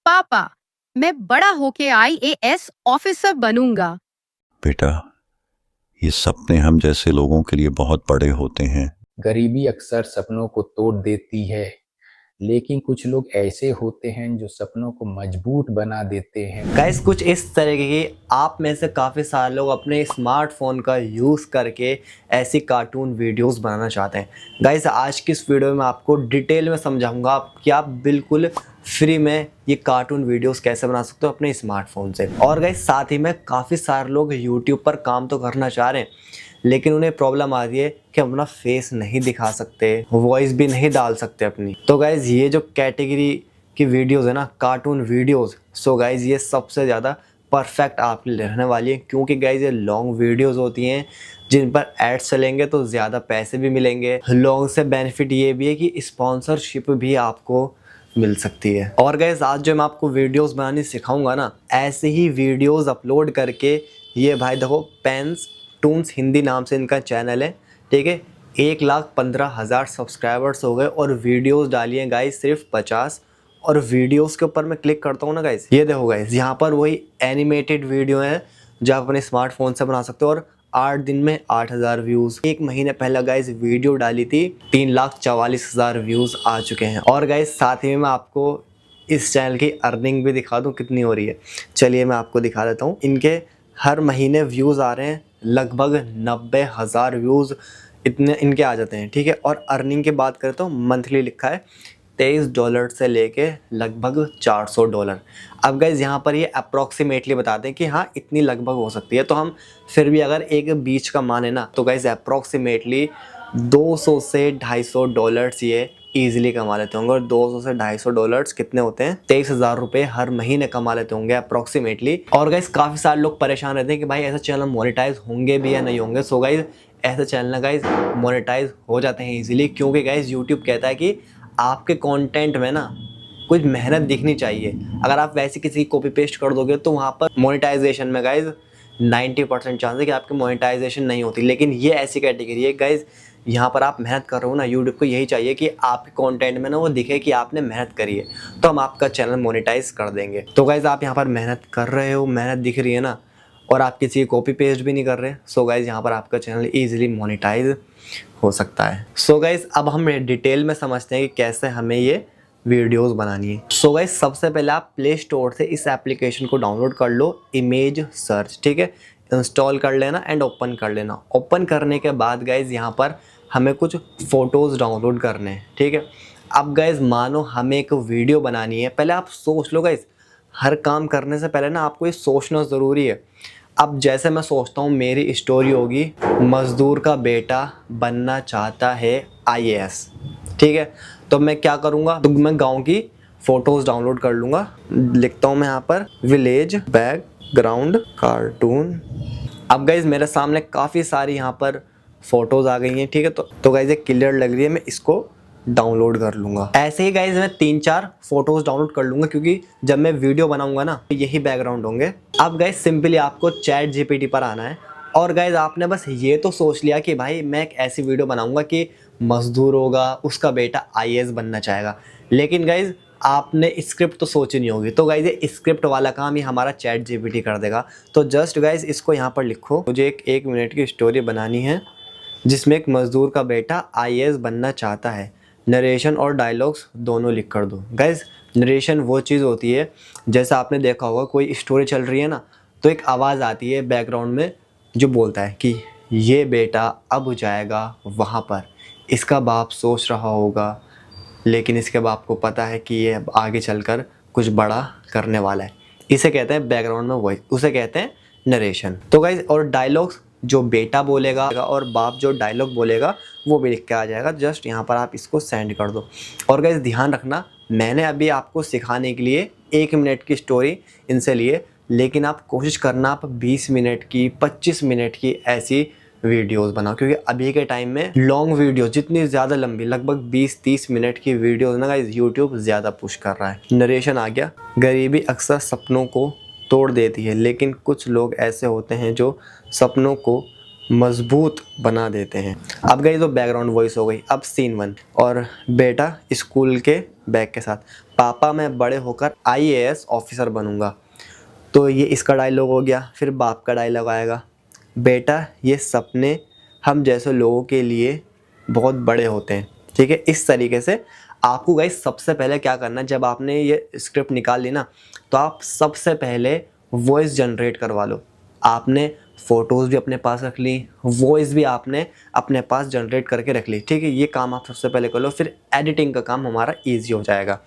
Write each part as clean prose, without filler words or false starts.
पापा, मैं बड़ा होके आईएएस ऑफिसर बनूंगा। बेटा, ये सपने हम जैसे लोगों के लिए बहुत बड़े होते हैं। गरीबी अक्सर सपनों को तोड़ देती है, लेकिन कुछ लोग ऐसे होते हैं जो सपनों को मजबूत बना देते हैं। गाइस कुछ इस तरह की आप में से काफ़ी सारे लोग अपने स्मार्टफोन का यूज़ करके ऐसी कार्टून वीडियोस बनाना चाहते हैं। गाइस आज की इस वीडियो में आपको डिटेल में समझाऊंगा कि आप बिल्कुल फ्री में ये कार्टून वीडियोस कैसे बना सकते हो अपने स्मार्टफोन से। और गाइस साथ ही में काफ़ी सारे लोग यूट्यूब पर काम तो करना चाह रहे हैं, लेकिन उन्हें प्रॉब्लम आ रही है कि अपना फेस नहीं दिखा सकते, वॉइस भी नहीं डाल सकते अपनी। तो गाइज ये जो कैटेगरी की वीडियोस है ना, कार्टून वीडियोस, सो गाइज ये सबसे ज़्यादा परफेक्ट आपके लिए रहने वाली है, क्योंकि गाइज ये लॉन्ग वीडियोस होती हैं जिन पर एड्स चलेंगे तो ज़्यादा पैसे भी मिलेंगे। लॉन्ग से बेनिफिट ये भी है कि स्पॉन्सरशिप भी आपको मिल सकती है। और गाइज आज जो मैं आपको वीडियोस बनानी सिखाऊंगा ना, ऐसे ही वीडियोस अपलोड करके, ये भाई देखो पेन्स टून्स हिंदी नाम से इनका चैनल है, ठीक है। 1,15,000 सब्सक्राइबर्स हो गए और वीडियोस डाली हैं गाइस सिर्फ 50। और वीडियोस के ऊपर मैं क्लिक करता हूँ ना गाइस, ये देखो गाइस यहाँ पर वही एनिमेटेड वीडियो है जो आप अपने स्मार्टफोन से बना सकते हो। और 8 दिन में 8,000 व्यूज़। एक महीने पहले गाइस वीडियो डाली थी, 3,44,000 व्यूज़ आ चुके हैं। और गाइस साथ ही में मैं आपको इस चैनल की अर्निंग भी दिखा दूँ कितनी हो रही है। चलिए मैं आपको दिखा देता हूँ। इनके हर महीने व्यूज़ आ रहे हैं, लगभग 90,000 व्यूज़ इतने इनके आ जाते हैं, ठीक है। और अर्निंग की बात करें तो मंथली लिखा है $23 से लेके लगभग $400। अब गाइज यहाँ पर ये अप्रॉक्सीमेटली बताते हैं कि हाँ इतनी लगभग हो सकती है, तो हम फिर भी अगर एक बीच का माने ना, तो गाइज अप्रॉक्सीमेटली 200 से $250 ये ईजिली कमा लेते होंगे। और 200 से $250 कितने होते हैं? 23,000 रुपये हर महीने कमा लेते होंगे अप्रॉक्सीमेटली। और गाइज काफ़ी सारे लोग परेशान रहते हैं कि भाई ऐसे चैनल मोनेटाइज होंगे भी या नहीं होंगे। सो गाइज ऐसे चैनल ना गाइज मोनेटाइज हो जाते हैं ईजिली, क्योंकि गाइज यूट्यूब कहता है कि आपके कंटेंट में ना कुछ मेहनत दिखनी चाहिए। अगर आप वैसे किसी की कॉपी पेस्ट कर दोगे तो वहाँ पर मोनेटाइजेशन में गाइज 90% चांस है कि आपकी मोनेटाइजेशन नहीं होती। लेकिन ये ऐसी कैटेगरी है गाइज, यहाँ पर आप मेहनत कर रहे हो ना, यूट्यूब को यही चाहिए कि आपके कंटेंट में ना वो दिखे कि आपने मेहनत करी है, तो हम आपका चैनल मोनेटाइज कर देंगे। तो गाइज आप यहाँ पर मेहनत कर रहे हो, मेहनत दिख रही है ना, और आप किसी की कॉपी पेस्ट भी नहीं कर रहे। सो गाइज यहाँ पर आपका चैनल ईजिली मोनेटाइज हो सकता है। सो गाइज अब हम डिटेल में समझते हैं कि कैसे हमें ये वीडियोस बनानी है। सो गाइज सबसे पहले आप प्ले स्टोर से इस एप्लीकेशन को डाउनलोड कर लो, इमेज सर्च, ठीक है। इंस्टॉल कर लेना एंड ओपन कर लेना। ओपन करने के बाद गाइज यहाँ पर हमें कुछ फ़ोटोज़ डाउनलोड करने हैं, ठीक है। अब गाइज मानो हमें एक वीडियो बनानी है, पहले आप सोच लो गाइज, हर काम करने से पहले ना आपको ये सोचना ज़रूरी है। अब जैसे मैं सोचता हूँ मेरी स्टोरी होगी, मज़दूर का बेटा बनना चाहता है आईएएस, ठीक है। तो मैं क्या करूँगा, तो मैं गांव की फ़ोटोज़ डाउनलोड कर लूँगा। लिखता हूँ मैं यहाँ पर विलेज बैकग्राउंड कार्टून। अब गाइज़ मेरे सामने काफ़ी सारी यहाँ पर फ़ोटोज़ आ गई हैं, ठीक है। तो गाइज़ ये क्लियर लग रही है, मैं इसको डाउनलोड कर लूँगा। ऐसे ही गाइज मैं 3-4 फोटोज़ डाउनलोड कर लूँगा, क्योंकि जब मैं वीडियो बनाऊँगा ना तो यही बैकग्राउंड होंगे। अब गाइज सिंपली आपको चैट जीपीटी पर आना है, और गाइज आपने बस ये तो सोच लिया कि भाई मैं एक ऐसी वीडियो बनाऊँगा कि मजदूर होगा, उसका बेटा आईएएस बनना चाहेगा। लेकिन गाइज आपने स्क्रिप्ट तो सोची नहीं होगी, तो गाइज ये स्क्रिप्ट वाला काम ही हमारा चैट जीपीटी कर देगा। तो जस्ट गाइज इसको यहाँ पर लिखो, मुझे एक मिनट की स्टोरी बनानी है जिसमें एक मजदूर का बेटा आईएएस बनना चाहता है। नरेशन और डायलॉग्स दोनों लिख कर दो। गाइज नरेशन वो चीज़ होती है, जैसा आपने देखा होगा कोई स्टोरी चल रही है ना, तो एक आवाज़ आती है बैकग्राउंड में जो बोलता है कि ये बेटा अब जाएगा वहाँ पर, इसका बाप सोच रहा होगा, लेकिन इसके बाप को पता है कि ये अब आगे चलकर कुछ बड़ा करने वाला है। इसे कहते हैं बैकग्राउंड में वॉइस, उसे कहते हैं नरेशन। तो गाइज और डायलॉग्स जो बेटा बोलेगा और बाप जो डायलॉग बोलेगा वो भी लिख के आ जाएगा। जस्ट यहाँ पर आप इसको सेंड कर दो। और गाइज ध्यान रखना, मैंने अभी आपको सिखाने के लिए 1 मिनट की स्टोरी इनसे लिए, लेकिन आप कोशिश करना आप 20 मिनट की 25 मिनट की ऐसी वीडियोस बनाओ, क्योंकि अभी के टाइम में लॉन्ग वीडियो जितनी ज़्यादा लंबी, लगभग 20-30 मिनट की वीडियोस ना गाइस यूट्यूब ज़्यादा पुश कर रहा है। नरेशन आ गया। गरीबी अक्सर सपनों को तोड़ देती है, लेकिन कुछ लोग ऐसे होते हैं जो सपनों को मजबूत बना देते हैं। अब गई तो बैकग्राउंड वॉइस हो गई। अब सीन 1, और बेटा स्कूल के बैग के साथ, पापा मैं बड़े होकर IAS ऑफिसर बनूंगा। तो ये इसका डायलॉग हो गया। फिर बाप का डायलॉग आएगा, बेटा ये सपने हम जैसे लोगों के लिए बहुत बड़े होते हैं। ठीक है, इस तरीके से आपको गाइस सबसे पहले क्या करना है, जब आपने ये स्क्रिप्ट निकाल ली ना, तो आप सबसे पहले वॉइस जनरेट करवा लो। आपने फ़ोटोज़ भी अपने पास रख ली, वॉइस भी आपने अपने पास जनरेट करके रख ली। ठीक है, ये काम आप सबसे पहले कर लो, फिर एडिटिंग का काम हमारा ईजी हो जाएगा।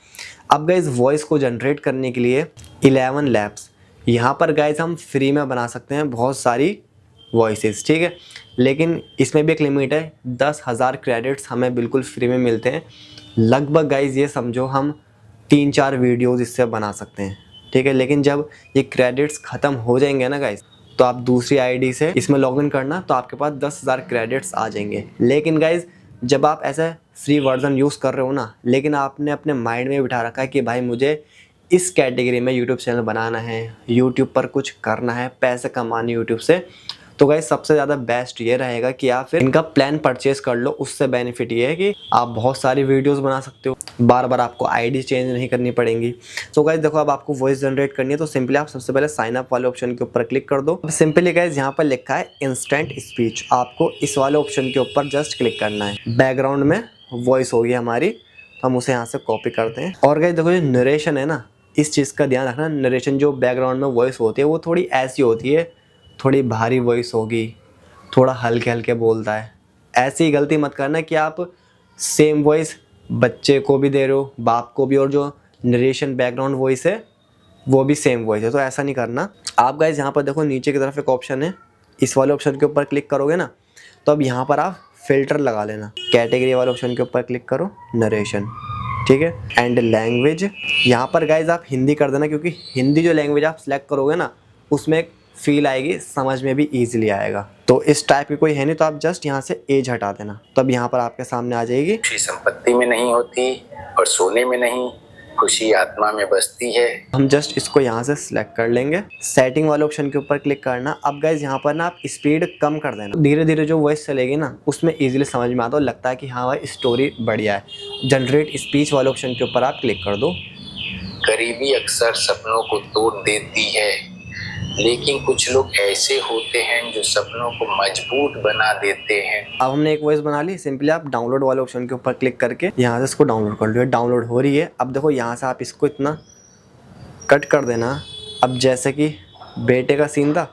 अब गाइस वॉइस को जनरेट करने के लिए 11 लैब्स, यहाँ पर गाइस हम फ्री में बना सकते हैं बहुत सारी वॉइसेस। ठीक है, लेकिन इसमें भी एक लिमिट है, 10,000 क्रेडिट्स हमें बिल्कुल फ्री में मिलते हैं। लगभग गाइस ये समझो हम 3-4 वीडियोज़ इससे बना सकते हैं। ठीक है, लेकिन जब ये क्रेडिट्स ख़त्म हो जाएंगे ना गाइस, तो आप दूसरी आईडी से इसमें लॉगिन करना, तो आपके पास 10,000 क्रेडिट्स आ जाएंगे। लेकिन गाइस जब आप ऐसा फ्री वर्जन यूज़ कर रहे हो ना, लेकिन आपने अपने माइंड में बिठा रखा है कि भाई मुझे इस कैटेगरी में यूट्यूब चैनल बनाना है, यूट्यूब पर कुछ करना है, पैसे कमाने यूट्यूब से, तो गाइस सबसे ज़्यादा बेस्ट ये रहेगा कि आप फिर इनका प्लान परचेज कर लो। उससे बेनिफिट ये है कि आप बहुत सारी वीडियोस बना सकते हो, बार बार आपको आईडी चेंज नहीं करनी पड़ेंगी। तो गाइस देखो, अब आपको वॉइस जनरेट करनी है, तो सिंपली आप सबसे पहले साइन अप वाले ऑप्शन के ऊपर क्लिक कर दो। अब सिंपली गाइस यहाँ पर लिखा है इंस्टेंट स्पीच, आपको इस वाले ऑप्शन के ऊपर जस्ट क्लिक करना है। बैकग्राउंड में वॉइस होगी हमारी, तो हम उसे यहाँ से कॉपी करते हैं। और गाइस देखो, जो नरेशन है ना, इस चीज़ का ध्यान रखना, नरेशन जो बैकग्राउंड में वॉइस होती है वो थोड़ी ऐसी होती है, थोड़ी भारी वॉइस होगी, थोड़ा हल्के हल्के बोलता है। ऐसी गलती मत करना कि आप सेम वॉइस बच्चे को भी दे रहे हो, बाप को भी, और जो नरेशन बैकग्राउंड वॉइस है वो भी सेम वॉइस है, तो ऐसा नहीं करना। आप गाइस यहाँ पर देखो नीचे की तरफ एक ऑप्शन है, इस वाले ऑप्शन के ऊपर क्लिक करोगे ना, तो अब यहाँ पर आप फिल्टर लगा लेना। कैटेगरी वाले ऑप्शन के ऊपर क्लिक करो, नरेशन। ठीक है, एंड लैंग्वेज, यहाँ पर गाइज आप हिंदी कर देना, क्योंकि हिंदी जो लैंग्वेज आप सिलेक्ट करोगे ना, उसमें एक फील आएगी, समझ में भी ईजिली आएगा। तो इस टाइप की कोई है नहीं, तो आप जस्ट यहाँ से एज हटा देना, तो अब यहाँ पर आपके सामने आ जाएगी। खुशी संपत्ति में नहीं होती और सोने में नहीं, खुशी आत्मा में बसती है। हम जस्ट इसको यहाँ से सिलेक्ट कर लेंगे, सेटिंग वाले ऑप्शन के ऊपर क्लिक करना। अब गाइज यहाँ पर ना आप स्पीड कम कर देना, धीरे धीरे जो वॉइस चलेगी ना उसमें इजीली समझ में आता है, लगता है कि हाँ भाई स्टोरी बढ़िया है। जनरेट स्पीच वाले ऑप्शन के ऊपर आप क्लिक कर दो। गरीबी अक्सर सपनों को तोड़ देती है, लेकिन कुछ लोग ऐसे होते हैं जो सपनों को मजबूत बना देते हैं। अब हमने एक वॉइस बना ली, सिंपली आप डाउनलोड वाले ऑप्शन के ऊपर क्लिक करके यहाँ से इसको डाउनलोड कर लो। डाउनलोड हो रही है। अब देखो यहाँ से आप इसको इतना कट कर देना। अब जैसे कि बेटे का सीन था,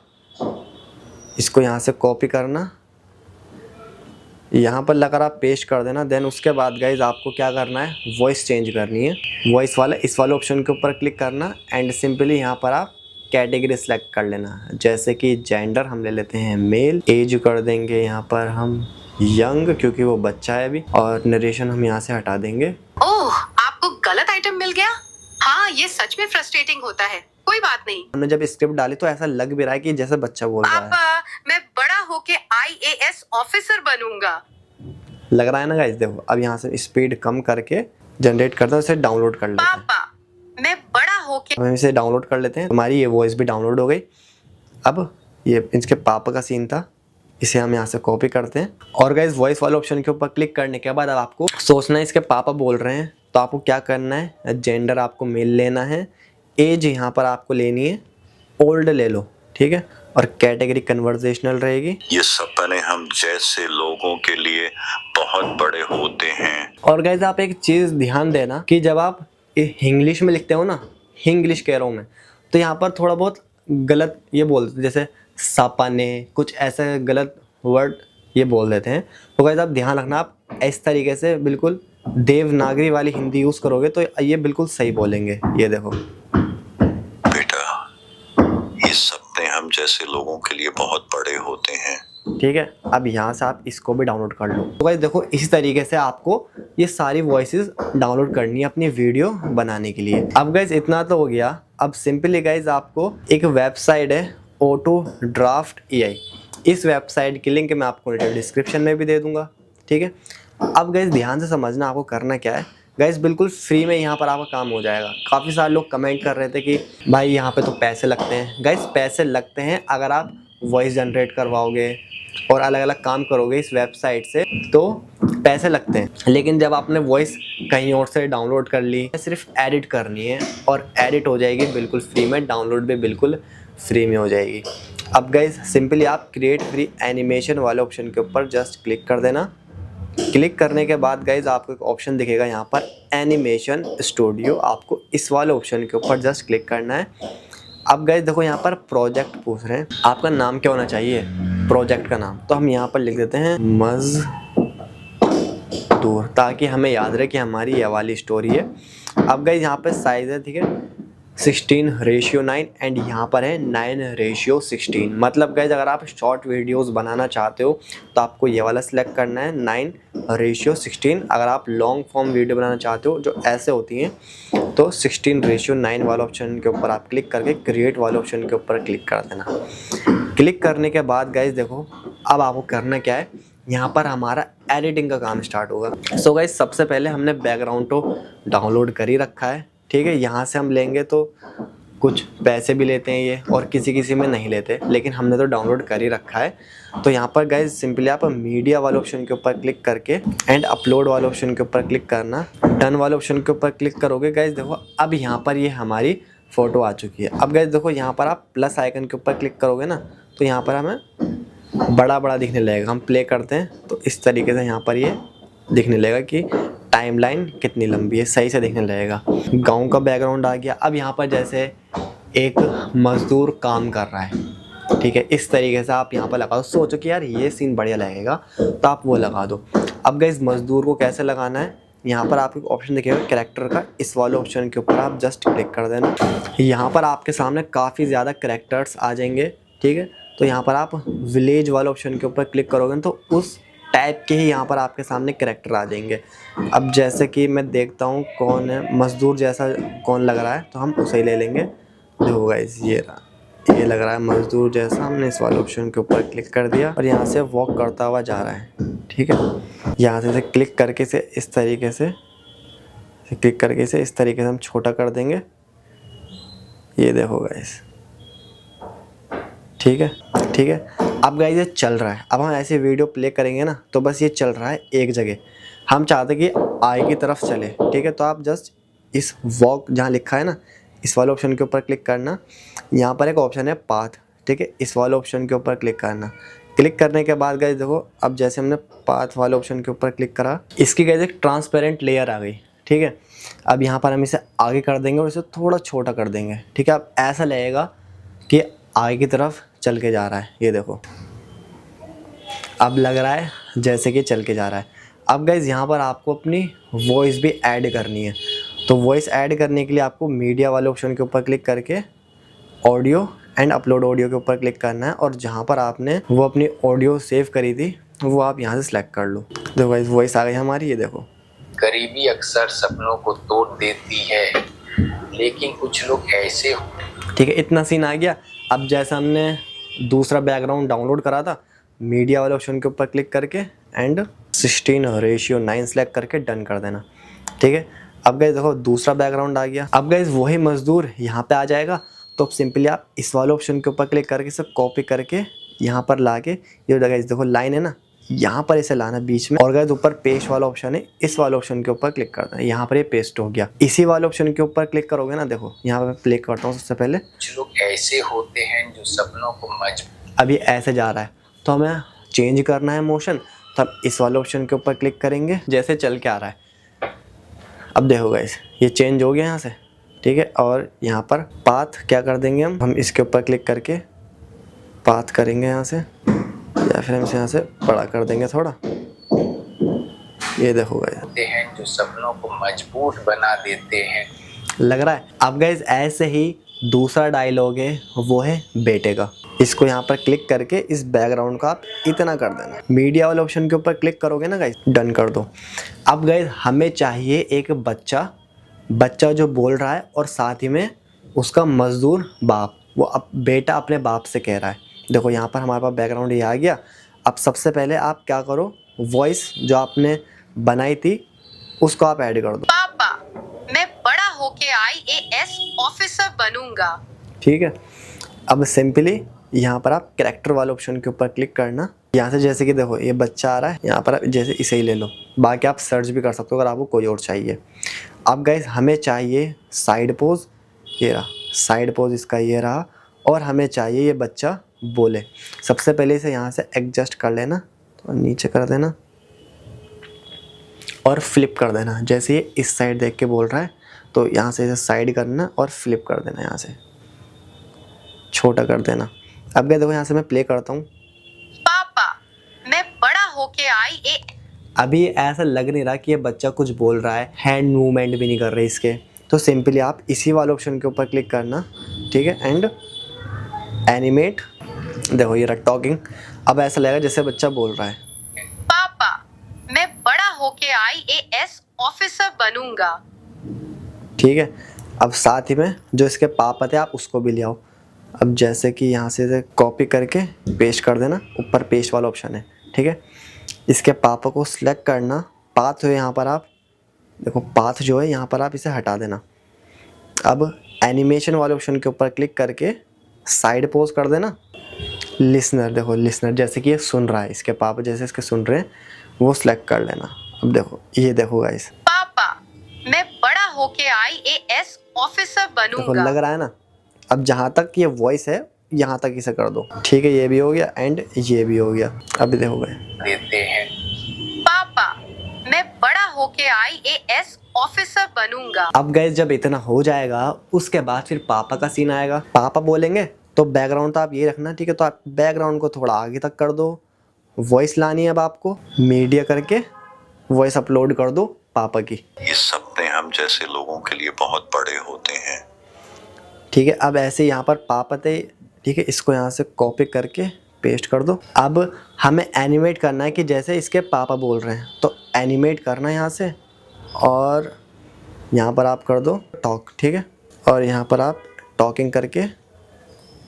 इसको यहाँ से कॉपी करना, यहाँ पर लगाकर आप पेस्ट कर देना। देन उसके बाद गाइज आपको क्या करना है, वॉइस चेंज करनी है। वॉइस वाला इस वाले ऑप्शन के ऊपर क्लिक करना एंड सिंपली यहाँ पर आप कैटेगरी सेलेक्ट कर लेना। जैसे कि जेंडर हम ले लेते हैं मेल, एज कर देंगे यहाँ पर हम यंग, क्योंकि वो बच्चा है अभी, और नरेशन हम यहाँ से हटा देंगे। ओह, आपको गलत आइटम मिल गया? हाँ, ये सच में फ्रस्ट्रेटिंग होता है। कोई बात नहीं। हमने जब स्क्रिप्ट डाली तो ऐसा लग भी रहा है कि जैसे बच्चा बोल रहा है। पापा, मैं बड़ा होके IAS ऑफिसर बनूंगा। लग रहा है ना गाइस। देखो अब यहाँ से स्पीड कम करके जनरेट करते हैं, उसे डाउनलोड कर लेते हैं। पापा, मैं बड़ा होके हम इसे डाउनलोड कर लेते हैं। हमारी ये वॉइस भी डाउनलोड हो गई। अब ये इसके पापा का सीन था, इसे हम यहाँ से कॉपी करते हैं। और गाइस वॉइस वाले ऑप्शन के ऊपर क्लिक करने के बाद अब आपको सोचना है इसके पापा बोल रहे हैं, तो आपको क्या करना है, जेंडर आपको मेल लेना है, एज यहाँ पर आपको लेनी है ओल्ड ले लो, ठीक है, और कैटेगरी कन्वर्सेशनल रहेगी। ये सपने हम जैसे लोगों के लिए बहुत बड़े होते हैं। और गाइस आप एक चीज़ ध्यान देना कि जब आप इंग्लिश में लिखते हो ना, इंग्लिश कह रहा हूँ मैं, तो यहाँ पर थोड़ा बहुत गलत ये बोल देते, जैसे सपने, कुछ ऐसे गलत वर्ड ये बोल देते हैं। तो गाइस आप ध्यान रखना, आप इस तरीके से बिल्कुल देवनागरी वाली हिंदी यूज़ करोगे तो ये बिल्कुल सही बोलेंगे। ये देखो, बेटा ये सपने हम जैसे लोगों के लिए बहुत बड़े होते हैं। ठीक है। अब यहाँ से आप इसको भी डाउनलोड कर लो। तो गाइस देखो, इसी तरीके से आपको ये सारी वॉइसेस डाउनलोड करनी है अपनी वीडियो बनाने के लिए। अब गाइस इतना तो हो गया। अब सिंपली गाइस आपको एक वेबसाइट है ऑटोड्राफ्ट AI, इस वेबसाइट की लिंक मैं आपको डिस्क्रिप्शन में भी दे दूंगा, ठीक है। अब गाइस ध्यान से समझना, आपको करना क्या है गाइस, बिल्कुल फ्री में यहाँ पर आपका काम हो जाएगा। काफ़ी सारे लोग कमेंट कर रहे थे कि भाई यहाँ पे तो पैसे लगते हैं। गाइस पैसे लगते हैं अगर आप वॉइस जनरेट करवाओगे, और अलग अलग काम करोगे इस वेबसाइट से तो पैसे लगते हैं। लेकिन जब आपने वॉइस कहीं और से डाउनलोड कर ली, सिर्फ एडिट करनी है और एडिट हो जाएगी बिल्कुल फ्री में, डाउनलोड भी बिल्कुल फ्री में हो जाएगी। अब गाइस सिंपली आप क्रिएट फ्री एनिमेशन वाले ऑप्शन के ऊपर जस्ट क्लिक कर देना। क्लिक करने के बाद गाइज आपको एक ऑप्शन दिखेगा यहाँ पर एनिमेशन स्टूडियो, आपको इस वाले ऑप्शन के ऊपर जस्ट क्लिक करना है। अब गाइज देखो यहाँ पर प्रोजेक्ट पूछ रहे हैं, आपका नाम क्या होना चाहिए प्रोजेक्ट का नाम, तो हम यहाँ पर लिख देते हैं मजदूर, ताकि हमें याद रहे कि हमारी ये वाली स्टोरी है। अब गाइज यहाँ पर साइज है, ठीक है 16:9 एंड यहाँ पर है 9:16। मतलब गाइज अगर आप शॉर्ट वीडियोस बनाना चाहते हो तो आपको ये वाला सिलेक्ट करना है 9:16। अगर आप लॉन्ग फॉर्म वीडियो बनाना चाहते हो जो ऐसे होती हैं तो 16:9 वाला ऑप्शन के ऊपर आप क्लिक करके क्रिएट वाले ऑप्शन के ऊपर क्लिक कर देना। क्लिक करने के बाद गाइज देखो अब आपको करना क्या है, यहाँ पर हमारा एडिटिंग का काम स्टार्ट होगा। सो गाइज सबसे पहले हमने बैकग्राउंड तो डाउनलोड कर ही रखा है, ठीक है। यहाँ से हम लेंगे तो कुछ पैसे भी लेते हैं ये और किसी में नहीं लेते, लेकिन हमने तो डाउनलोड कर ही रखा है। तो यहाँ पर गाइज सिंपली आप मीडिया वाले ऑप्शन के ऊपर क्लिक करके एंड अपलोड वाले ऑप्शन के ऊपर क्लिक करना। डन वाले ऑप्शन के ऊपर क्लिक करोगे गाइज देखो अब यहाँ पर ये हमारी फ़ोटो आ चुकी है। अब गाइज देखो यहाँ पर आप प्लस आइकन के ऊपर क्लिक करोगे ना तो यहाँ पर हमें बड़ा दिखने लगेगा। हम प्ले करते हैं तो इस तरीके से यहाँ पर ये दिखने लगेगा कि टाइमलाइन कितनी लंबी है, सही से दिखने लगेगा। गांव का बैकग्राउंड आ गया। अब यहाँ पर जैसे एक मज़दूर काम कर रहा है, ठीक है, इस तरीके से आप यहाँ पर लगा दो। सोचो कि यार ये सीन बढ़िया लगेगा तो आप वो लगा दो। अब गाइस मज़दूर को कैसे लगाना है, यहाँ पर आपको ऑप्शन दिखेगा कैरेक्टर का, इस वाले ऑप्शन के ऊपर आप जस्ट क्लिक कर देना। यहाँ पर आपके सामने काफ़ी ज़्यादा कैरेक्टर्स आ जाएंगे, ठीक है। तो यहाँ पर आप विलेज वाले ऑप्शन के ऊपर क्लिक करोगे तो उस टाइप के ही यहाँ पर आपके सामने कैरेक्टर आ जाएंगे। अब जैसे कि मैं देखता हूँ कौन है मज़दूर जैसा कौन लग रहा है तो हम उसे ही ले लेंगे। देखो गाइस ये रहा, ये लग रहा है मज़दूर जैसा। हमने इस वाले ऑप्शन के ऊपर क्लिक कर दिया और यहाँ से वॉक करता हुआ जा रहा है, ठीक है। यहाँ से क्लिक करके से इस तरीके से क्लिक करके से इस तरीके से हम छोटा कर देंगे। ये देखो गाइस, ठीक है। अब गाइस ये चल रहा है। अब हम ऐसे वीडियो प्ले करेंगे ना तो बस ये चल रहा है एक जगह। हम चाहते कि आगे की तरफ चले, ठीक है। तो आप जस्ट इस वॉक जहाँ लिखा है ना इस वाले ऑप्शन के ऊपर क्लिक करना। यहाँ पर एक ऑप्शन है पाथ, ठीक है, इस वाले ऑप्शन के ऊपर क्लिक करना। क्लिक करने के बाद गाइस देखो अब जैसे हमने पाथ वाले ऑप्शन के ऊपर क्लिक करा, इसकी गाइस एक ट्रांसपेरेंट लेयर आ गई, ठीक है। अब यहाँ पर हम इसे आगे कर देंगे और इसे थोड़ा छोटा कर देंगे, ठीक है। अब ऐसा लगेगा कि आगे की तरफ चल के जा रहा है। ये देखो अब लग रहा है जैसे कि चल के जा रहा है। अब गाइज़ यहाँ पर आपको अपनी वॉइस भी ऐड करनी है। तो वॉइस ऐड करने के लिए आपको मीडिया वाले ऑप्शन के ऊपर क्लिक करके ऑडियो एंड अपलोड ऑडियो के ऊपर क्लिक करना है और जहाँ पर आपने वो अपनी ऑडियो सेव करी थी वो आप यहाँ से सिलेक्ट कर लो। देखो गाइज़ वॉइस आ गई हमारी, ये देखो। गरीबी अक्सर सपनों को तोड़ देती है, लेकिन कुछ लोग ऐसे, ठीक है, इतना सीन आ गया। अब जैसा हमने दूसरा बैकग्राउंड डाउनलोड करा था, मीडिया वाले ऑप्शन के ऊपर क्लिक करके एंड 16:9 सेलेक्ट करके डन कर देना, ठीक है। अब गाइस देखो दूसरा बैकग्राउंड आ गया। अब गाइस वही मज़दूर यहाँ पे आ जाएगा। तो अब सिंपली आप इस वाले ऑप्शन के ऊपर क्लिक करके इसे कॉपी करके यहाँ पर ला के ये गाइस देखो लाइन है ना, यहाँ पर इसे लाना बीच में। और गाइस ऊपर पेस्ट वाला ऑप्शन है, इस वाले ऑप्शन के ऊपर क्लिक करना है। यहाँ पर ये पेस्ट हो गया। इसी वाले ऑप्शन के ऊपर क्लिक करोगे ना, देखो यहाँ पर प्ले करता हूँ। सबसे पहले कुछ लोग ऐसे होते हैं जो सपनों को अभी ऐसे जा रहा है तो हमें चेंज करना है मोशन, तो हम इस वाले ऑप्शन के ऊपर क्लिक करेंगे जैसे चल के आ रहा है। अब देखो गाइस ये चेंज हो गया यहाँ से, ठीक है। और यहाँ पर पाथ क्या कर देंगे हम इसके ऊपर क्लिक करके पाथ करेंगे यहाँ से, या फिर हम इसे यहाँ से बड़ा कर देंगे थोड़ा। ये देखो गाइस होते हैं जो सपनों को मजबूत बना देते हैं, लग रहा है। अब गाइस ऐसे ही दूसरा डायलॉग है, वो है बेटे का। इसको यहाँ पर क्लिक करके इस बैकग्राउंड का आप इतना कर देना। मीडिया वाले ऑप्शन के ऊपर क्लिक करोगे ना गाइस, डन कर दो। अब गाइस हमें चाहिए एक बच्चा जो बोल रहा है और साथ ही में उसका मजदूर बाप, वो अब बेटा अपने बाप से कह रहा है। देखो यहाँ पर हमारे पास बैकग्राउंड ये आ गया। अब सबसे पहले आप क्या करो, वॉइस जो आपने बनाई थी उसको आप ऐड कर दो। पापा मैं बड़ा होके IAS ऑफिसर बनूंगा, ठीक है। अब सिंपली यहाँ पर आप कैरेक्टर वाले ऑप्शन के ऊपर क्लिक करना। यहाँ से जैसे कि देखो ये बच्चा आ रहा है, यहाँ पर जैसे इसे ही ले लो, बाकी आप सर्च भी कर सकते हो अगर आपको कोई और चाहिए। अब गाइस हमें चाहिए साइड पोज, ये रहा साइड पोज इसका, ये रहा। और हमें चाहिए ये बच्चा बोले। सबसे पहले इसे यहाँ से एडजस्ट कर लेना, तो नीचे कर देना और फ्लिप कर देना। जैसे ये इस साइड देख के बोल रहा है तो यहाँ से इसे साइड करना और फ्लिप कर देना, यहाँ से छोटा कर देना। अब देखो यहाँ से मैं प्ले करता हूँ। पापा मैं बड़ा होके आई ए। अभी ऐसा लग नहीं रहा कि ये बच्चा कुछ बोल रहा है, हैंड मूवमेंट भी नहीं कर रहे इसके। तो सिंपली आप इसी वाले ऑप्शन के ऊपर क्लिक करना, ठीक है, एंड एनिमेट। देखो ये रहा टॉकिंग। अब ऐसा लगेगा जैसे बच्चा बोल रहा है। पापा मैं बड़ा होके IAS ऑफिसर बनूंगा। ठीक है, अब साथ ही में जो इसके पापा थे आप उसको भी ले आओ। अब जैसे कि यहाँ से कॉपी करके पेस्ट कर देना, ऊपर पेस्ट वाला ऑप्शन है, ठीक है। इसके पापा को सिलेक्ट करना, पाथ हो यहाँ पर आप देखो, पाथ जो है यहाँ पर आप इसे हटा देना। अब एनिमेशन वाले ऑप्शन के ऊपर क्लिक करके साइड पोज कर देना। लिसनर, देखो लिसनर जैसे कि ये सुन रहा है, इसके पापा जैसे इसके सुन रहे हैं वो सिलेक्ट कर लेना। अब देखो ये देखो गाइस, पापा मैं बड़ा होके IAS ऑफिसर देखो बनूंगा। लग रहा है ना। अब जहाँ तक ये वॉइस है यहाँ तक इसे कर दो, ठीक है, ये भी हो गया एंड ये भी हो गया। अभी देखो गए देते हैं। पापा मैं बड़ा होके IAS ऑफिसर बनूंगा। अब गैस जब इतना हो जाएगा उसके बाद फिर पापा का सीन आएगा। पापा बोलेंगे तो बैकग्राउंड तो आप ये रखना, ठीक है। तो आप बैकग्राउंड को थोड़ा आगे तक कर दो। वॉइस लानी है अब आपको, मीडिया करके वॉइस अपलोड कर दो पापा की। ये सपने हम जैसे लोगों के लिए बहुत बड़े होते हैं। ठीक है, अब ऐसे यहाँ पर पापा थे, ठीक है, इसको यहाँ से कॉपी करके पेस्ट कर दो। अब हमें एनिमेट करना है कि जैसे इसके पापा बोल रहे हैं, तो एनिमेट करना है यहाँ से और यहाँ पर आप कर दो टॉक, ठीक है, और यहाँ पर आप टॉकिंग करके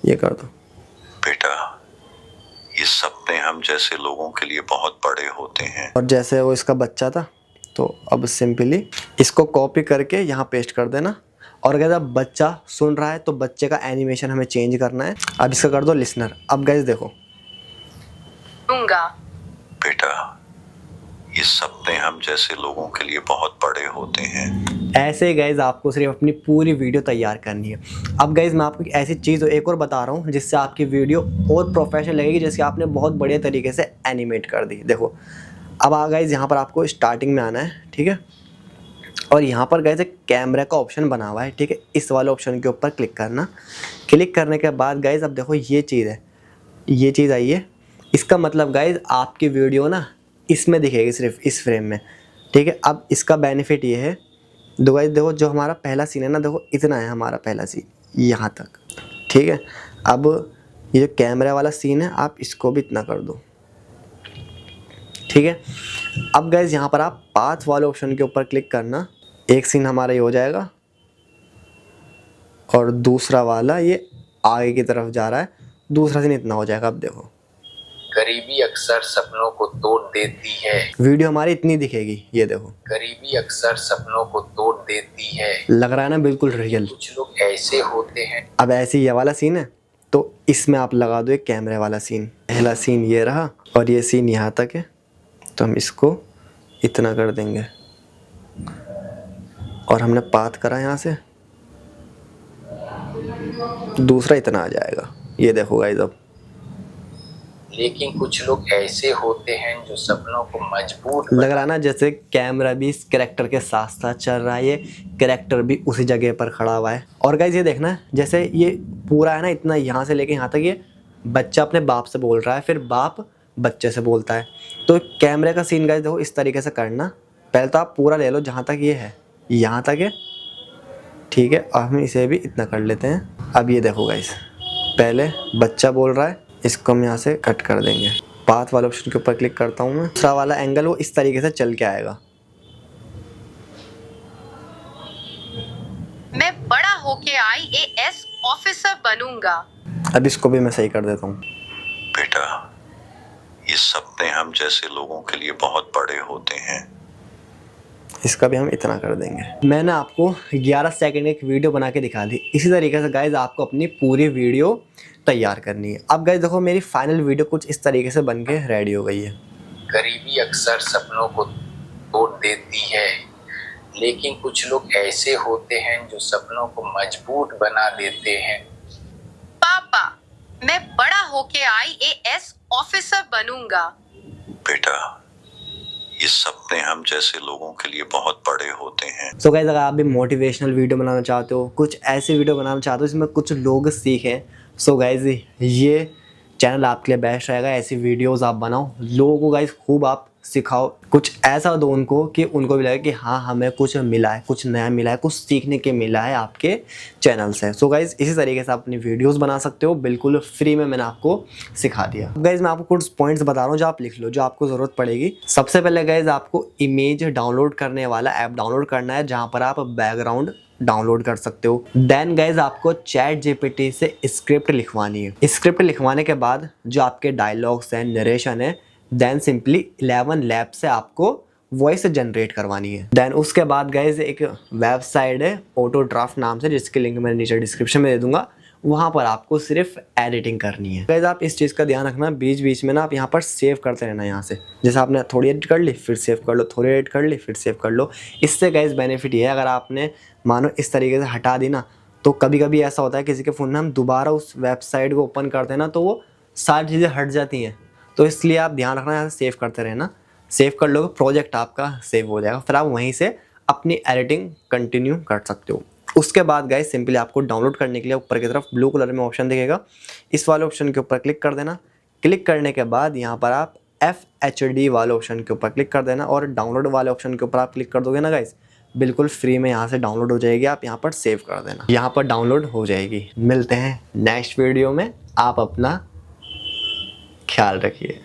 ये कर दो। बेटा ये सपने हम जैसे लोगों के लिए बहुत बड़े होते हैं। और जैसे वो इसका बच्चा था तो अब सिंपली इसको कॉपी करके यहाँ पेस्ट कर देना। और अगर अब बच्चा सुन रहा है तो बच्चे का एनिमेशन हमें चेंज करना है। अब इसका कर दो लिसनर। अब गाइस देखो, दूंगा। बेटा ये सपने हम जैसे लोगों के लिए बहुत बड़े होते हैं। ऐसे गाइज आपको सिर्फ अपनी पूरी वीडियो तैयार करनी है। अब गाइज मैं आपको ऐसी चीज़ एक और बता रहा हूँ जिससे आपकी वीडियो और प्रोफेशनल लगेगी, जैसे आपने बहुत बढ़िया तरीके से एनिमेट कर दी। देखो अब गाइज यहाँ पर आपको स्टार्टिंग में आना है, ठीक है, और यहाँ पर गाइज एक कैमरा का ऑप्शन बना हुआ है, ठीक है। इस वाले ऑप्शन के ऊपर क्लिक करना। क्लिक करने के बाद गाइज अब देखो ये चीज़ है, ये चीज़ आई है। इसका मतलब गाइज आपकी वीडियो ना इसमें दिखेगी, सिर्फ इस फ्रेम में, ठीक है। अब इसका बेनिफिट ये है, देखो जो हमारा पहला सीन है ना, देखो इतना है हमारा पहला सीन यहाँ तक, ठीक है। अब ये जो कैमरा वाला सीन है आप इसको भी इतना कर दो, ठीक है। अब गाइज यहाँ पर आप पाथ वाले ऑप्शन के ऊपर क्लिक करना। एक सीन हमारा ये हो जाएगा और दूसरा वाला ये आगे की तरफ जा रहा है, दूसरा सीन इतना हो जाएगा। अब देखो गरीबी अक्सर सपनों को तोड़ देती है। वीडियो हमारी इतनी दिखेगी, ये देखो गरीबी अक्सर सपनों को तोड़ देती है। लग रहा है ना बिल्कुल रियल। कुछ लोग ऐसे होते हैं। अब ऐसे ये वाला सीन है तो इसमें आप लगा दो एक कैमरे वाला सीन। पहला सीन ये रहा और ये सीन यहाँ तक है, तो हम इसको इतना कर देंगे और हमने पाथ करा यहाँ से, दूसरा इतना आ जाएगा। ये देखो गाइस, अब लेकिन कुछ लोग ऐसे होते हैं जो सपनों को मजबूत लग रहा है ना जैसे कैमरा भी इस कैरेक्टर के साथ साथ चल रहा है, ये कैरेक्टर भी उसी जगह पर खड़ा हुआ है। और गाइस ये देखना है, जैसे ये पूरा है ना इतना, यहाँ से लेके यहाँ तक ये बच्चा अपने बाप से बोल रहा है, फिर बाप बच्चे से बोलता है। तो कैमरे का सीन गाइस देखो इस तरीके से करना। पहले तो आप पूरा ले लो जहाँ तक ये है, यहाँ तक है, ठीक है। और हम इसे भी इतना कर लेते हैं। अब ये देखो गाइस, पहले बच्चा बोल रहा है, इसको हम यहाँ से कट कर देंगे। पाथ वाले ऑप्शन के ऊपर क्लिक करता हूँ मैं। दूसरा वाला एंगल वो इस तरीके से चल के आएगा। मैं बड़ा होके IAS ऑफिसर बनूंगा। अब इसको भी मैं सही कर देता हूँ। बेटा ये सपने हम जैसे लोगों के लिए बहुत बड़े होते हैं। इसका भी हम इतना कर देंगे। मैंने आपको 11 सेकंड एक वीडियो बना के दिखा दी। इसी तरीके से गाइज आपको अपनी पूरी वीडियो तैयार करनी है। अब गाइस देखो मेरी फाइनल वीडियो कुछ इस तरीके से बन के रेडी हो गई है। गरीबी अक्सर सपनों को तोड़ देती है, लेकिन कुछ लोग ऐसे होते हैं जो सपनों को मजबूत बना देते हैं। पापा, मैं बड़ा होके IAS ऑफिसर बनूंगा। बेटा, ये सपने हम जैसे लोगों के लिए बहुत बड़े होते हैं। सो गाइस अगर आप भी मोटिवेशनल वीडियो बनाना चाहते हो, कुछ ऐसे वीडियो बनाना चाहते हो जिसमें कुछ लोग सीखें, सो गाइस ये चैनल आपके लिए बेस्ट रहेगा। ऐसी वीडियोस आप बनाओ, लोगों को गाइस खूब आप सिखाओ, कुछ ऐसा दो उनको कि उनको भी लगे कि हाँ हमें कुछ मिला है, कुछ नया मिला है, कुछ सीखने के मिला है आपके चैनल से। सो गाइस इसी तरीके से आप अपनी वीडियोस बना सकते हो, बिल्कुल फ्री में मैंने आपको सिखा दिया। गाइस मैं आपको कुछ पॉइंट्स बता रहा हूँ जो आप लिख लो, जो आपको ज़रूरत पड़ेगी। सबसे पहले गाइस आपको इमेज डाउनलोड करने वाला ऐप डाउनलोड करना है जहाँ पर आप बैकग्राउंड डाउनलोड कर सकते हो। देन गाइज आपको चैट GPT से स्क्रिप्ट लिखवानी है। स्क्रिप्ट लिखवाने के बाद जो आपके डायलॉग्स हैं, नरेशन है, देन सिंपली 11 लैब से आपको वॉइस जनरेट करवानी है। देन उसके बाद गाइज एक वेबसाइट है ऑटो ड्राफ्ट नाम से, जिसकी लिंक मैं नीचे डिस्क्रिप्शन में दे दूंगा, वहाँ पर आपको सिर्फ एडिटिंग करनी है। गाइज आप इस चीज़ का ध्यान रखना, बीच बीच में ना आप यहाँ पर सेव करते रहना। यहाँ से जैसे आपने थोड़ी एडिट कर ली फिर सेव कर लो, थोड़ी एडिट कर ली फिर सेव कर लो। इससे गाइज बेनिफिट ये है, अगर आपने मानो इस तरीके से हटा दी ना, तो कभी कभी ऐसा होता है किसी के फ़ोन में हम दोबारा उस वेबसाइट को ओपन करते हैं ना, तो वो सारी चीज़ें हट जाती हैं। तो इसलिए आप ध्यान रखना, यहाँ से सेव करते रहना। सेव कर लोगे प्रोजेक्ट आपका सेव हो जाएगा, फिर आप वहीं से अपनी एडिटिंग कंटिन्यू कर सकते हो। उसके बाद गाइस सिंपली आपको डाउनलोड करने के लिए ऊपर की तरफ ब्लू कलर में ऑप्शन दिखेगा, इस वाले ऑप्शन के ऊपर क्लिक कर देना। क्लिक करने के बाद यहाँ पर आप FHD वाले ऑप्शन के ऊपर क्लिक कर देना और डाउनलोड वाले ऑप्शन के ऊपर आप क्लिक कर दोगे ना गाइस, बिल्कुल फ्री में यहाँ से डाउनलोड हो जाएगी। आप यहाँ पर सेव कर देना, यहाँ पर डाउनलोड हो जाएगी। मिलते हैं नेक्स्ट वीडियो में, आप अपना ख्याल रखिए।